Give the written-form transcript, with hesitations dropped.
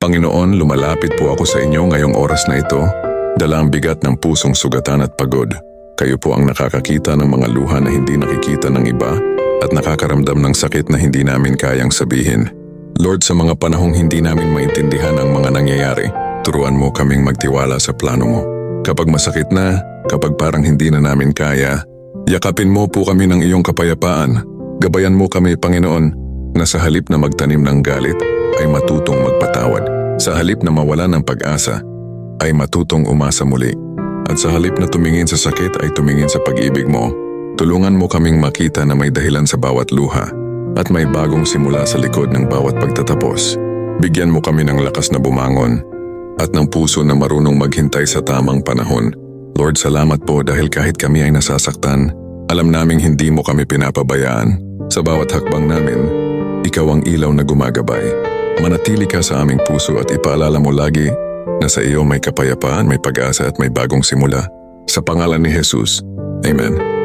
Panginoon, lumalapit po ako sa inyo ngayong oras na ito, dala ang bigat ng pusong sugatan at pagod. Kayo po ang nakakakita ng mga luha na hindi nakikita ng iba at nakakaramdam ng sakit na hindi namin kayang sabihin. Lord, sa mga panahong hindi namin maintindihan ang mga nangyayari, turuan mo kaming magtiwala sa plano mo. Kapag masakit na, kapag parang hindi na namin kaya, yakapin mo po kami ng iyong kapayapaan. Gabayan mo kami, Panginoon, na sa halip na magtanim ng galit, ay matutong magpatawad. Sa halip na mawala ng pag-asa, ay matutong umasa muli. At sa halip na tumingin sa sakit ay tumingin sa pag-ibig mo. Tulungan mo kaming makita na may dahilan sa bawat luha at may bagong simula sa likod ng bawat pagtatapos. Bigyan mo kami ng lakas na bumangon at ng puso na marunong maghintay sa tamang panahon. Lord, salamat po dahil kahit kami ay nasasaktan, alam naming hindi mo kami pinapabayaan. Sa bawat hakbang namin, ikaw ang ilaw na gumagabay. Manatili ka sa aming puso at ipaalala mo lagi na sa iyo may kapayapaan, may pag-asa at may bagong simula. Sa pangalan ni Jesus, Amen.